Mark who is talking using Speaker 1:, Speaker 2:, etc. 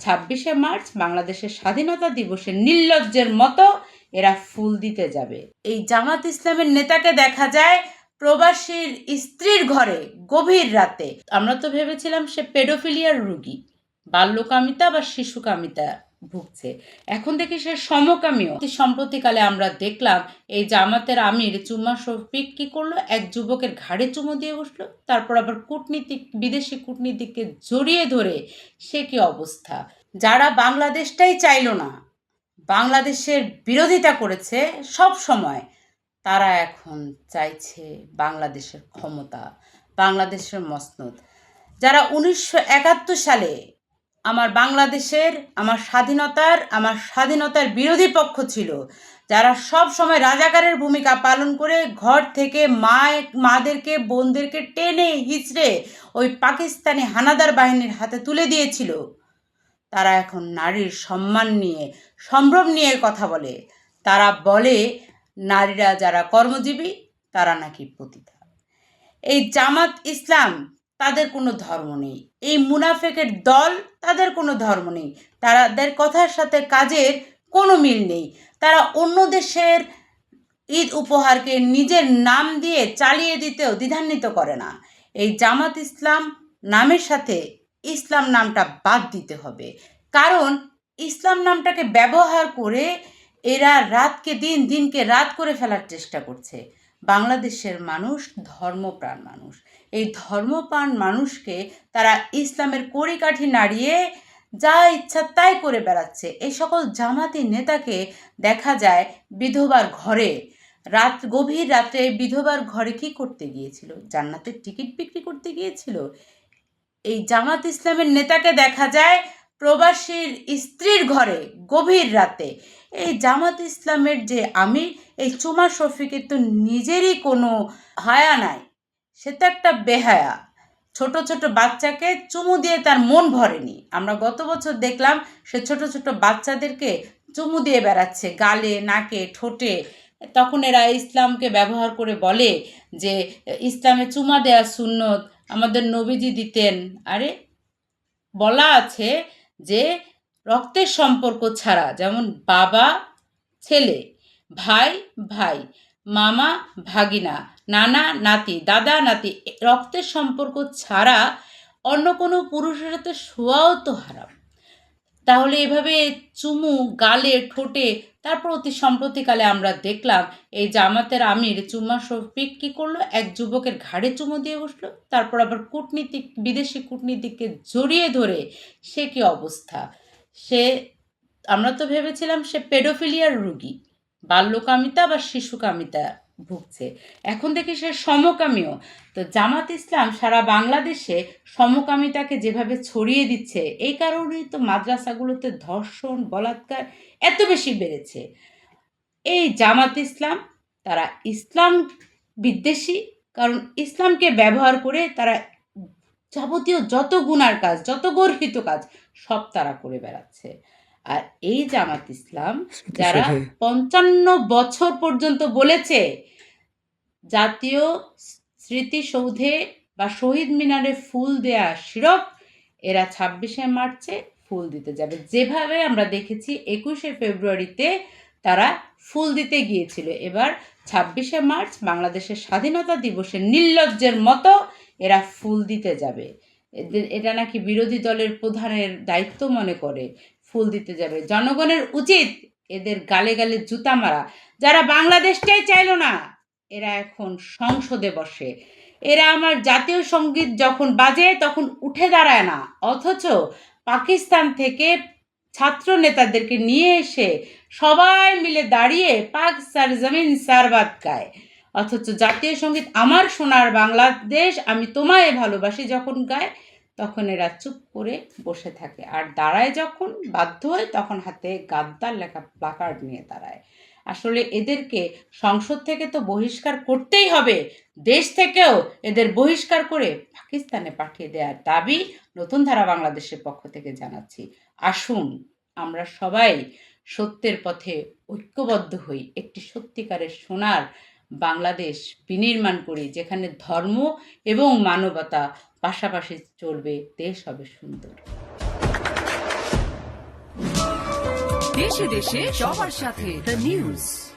Speaker 1: 26শে March বাংলাদেশের স্বাধীনতা দিবসে নির্লজ্জের মতো এরা ফুল দিতে যাবে। এই জামাত ইসলামের নেতাকে দেখা যায় প্রবাসীর স্ত্রীর ঘরে গভীর রাতে। আমরা তো ভেবেছিলাম সে পেডোফিলিয়ার রোগী, বাল্যকামিতা বা শিশুকামিতা ভুগছে, এখন দেখি সে সমকামীও। সম্প্রতিকালে আমরা দেখলাম এই জামাতের আমির চুম্মা শফিক কি করলো, এক যুবকের ঘাড়ে চুমু দিয়ে বসলো, তারপর আবার বিদেশি কূটনীতিককে জড়িয়ে ধরে সে কি অবস্থা। যারা বাংলাদেশটাই চাইলো না, বাংলাদেশের বিরোধিতা করেছে সব সময়, তারা এখন চাইছে বাংলাদেশের ক্ষমতা, বাংলাদেশের মসনদ। যারা 1971 সালে আমার বাংলাদেশের আমার স্বাধীনতার বিরোধী পক্ষ ছিল, যারা সব সময় রাজাকারের ভূমিকা পালন করে ঘর থেকে মাদেরকে বোনদেরকে টেনে হিচড়ে ওই পাকিস্তানি হানাদার বাহিনীর হাতে তুলে দিয়েছিল, তারা এখন নারীর সম্মান নিয়ে সম্ভ্রম নিয়ে কথা বলে। তারা বলে নারীরা যারা কর্মজীবী তারা নাকি পতিতা। এই জামাত ইসলাম তাদের কোনো ধর্ম নেই, এই মুনাফেকের দল তাদের কোনো ধর্ম নেই, তাদের কথার সাথে কাজের কোনো মিল নেই। তারা অন্য দেশের ঈদ উপহারকে নিজের নাম দিয়ে চালিয়ে দিতেও দ্বিধান্বিত করে না। এই জামাত ইসলাম নামের সাথে ইসলাম নামটা বাদ দিতে হবে, কারণ ইসলাম নামটাকে ব্যবহার করে এরা রাতকে দিন, দিনকে রাত করে ফেলার চেষ্টা করছে। বাংলাদেশের মানুষ ধর্মপ্রাণ মানুষ, এই ধর্মপ্রাণ মানুষকে তারা ইসলামের কড়িকাঠি নাড়িয়ে যা ইচ্ছা তাই করে বেড়াচ্ছে। এই সকল জামাতি নেতাকে দেখা যায় বিধবার ঘরে, গভীর রাত্রে বিধবার ঘরে কি করতে গিয়েছিল? জান্নাতের টিকিট বিক্রি করতে গিয়েছিল। এই জামাত ইসলামের নেতাকে দেখা যায় প্রবাসীর স্ত্রীর ঘরে গভীর রাতে। এই জামাত ইসলামের যে আমির, এই চুমা শফিকের তো নিজেরই কোনো হায়া নাই, সে তো একটা বেহায়া। ছোট ছোট বাচ্চাকে চুমু দিয়ে তার মন ভরেনি। আমরা গত বছর দেখলাম সে ছোট ছোট বাচ্চাদেরকে চুমু দিয়ে বেড়াচ্ছে গালে, নাকে, ঠোঁটে। তখন এরা ইসলামকে ব্যবহার করে বলে যে ইসলামে চুমা দেওয়া সুন্নত, আমাদের নবীজি দিতেন। আরে বলা আছে যে রক্তের সম্পর্ক ছাড়া, যেমন বাবা ছেলে, ভাই ভাই, মামা ভাগিনা, নানা নাতি, দাদা নাতি, রক্তের সম্পর্ক ছাড়া অন্য কোনো পুরুষের সাথে শোয়াও তো হারাম। তাহলে এভাবে চুমু গালে, ঠোঁটে। তারপর অতি সম্প্রতিকালে আমরা দেখলাম এই জামাতের আমির চুম্মা শফিক কি করলো, এক যুবকের ঘাড়ে চুমু দিয়ে বসলো, তারপর আবার বিদেশি কূটনীতিককে জড়িয়ে ধরে সে কি অবস্থা। আমরা তো ভেবেছিলাম সে পেডোফিলিয়ার রোগী, বাল্যকামিতা বা শিশুকামিতা ভুগছে, এখন দেখি সে সমকামীও। তো জামাত ইসলাম সারা বাংলাদেশে সমকামিতাকে যেভাবে ছড়িয়ে দিচ্ছে, এই কারণেই তো মাদ্রাসাগুলোতে ধর্ষণ, বলাৎকার এত বেশি বেড়েছে। এই জামাত ইসলাম তারা ইসলাম বিদ্বেষী, কারণ ইসলামকে ব্যবহার করে তারা যাবতীয় যত গুনার কাজ, যত গর্হিত কাজ সব তারা করে বেড়াচ্ছে। আর এই জামাত ইসলাম যারা 55 বছর পর্যন্ত বলেছে জাতীয় স্মৃতিসৌধে বা শহীদ মিনারে ফুল দেয়া শিরক, এরা 26শে মার্চে ফুল দিতে যাবে। যেভাবে আমরা দেখেছি 21শে ফেব্রুয়ারিতে তারা ফুল দিতে গিয়েছিল, এবার 26শে মার্চ বাংলাদেশের স্বাধীনতা দিবসে নির্লজ্জের মতো এরা ফুল দিতে যাবে। এটা নাকি বিরোধী দলের প্রধানের দায়িত্ব মনে করে ফুল দিতে যাবে। জনগণের উচিত এদের গালে গালে জুতা মারা। যারা বাংলাদেশটাই চাইলো না, এরা এখন সংসদে বসে। এরা আমার জাতীয় সঙ্গীত যখন বাজে তখন উঠে দাঁড়ায় না, অথচ পাকিস্তান থেকে ছাত্র নেতাদেরকে নিয়ে এসে সবাই মিলে দাঁড়িয়ে পাক সরজমিন সারবাত গায়। অথচ জাতীয় সঙ্গীত আমার সোনার বাংলাদেশ আমি তোমায় ভালোবাসি যখন গায়, তখন এরা চুপ করে বসে থাকে। আর দাঁড়ায় যখন, বাধ্য হয়, তখন হাতে গাদ্দার লেখা প্লাকার্ড নিয়ে দাঁড়ায়। আসলে এদেরকে সংসদ থেকে তো বহিষ্কার করতেই হবে, দেশ থেকেও এদের বহিষ্কার করে পাকিস্তানে পাঠিয়ে দেওয়ার দাবি নতুন ধারা বাংলাদেশের পক্ষ থেকে জানাচ্ছি। আসুন আমরা সবাই সত্যের পথে ঐক্যবদ্ধ হই, একটি সত্যিকারের সোনার বাংলাদেশ বিনির্মাণ করি, যেখানে ধর্ম এবং মানবতা পাশাপাশি চলবে, দেশ হবে সুন্দর।
Speaker 2: দেশে দেশে সবার সাথে দ্য নিউজ।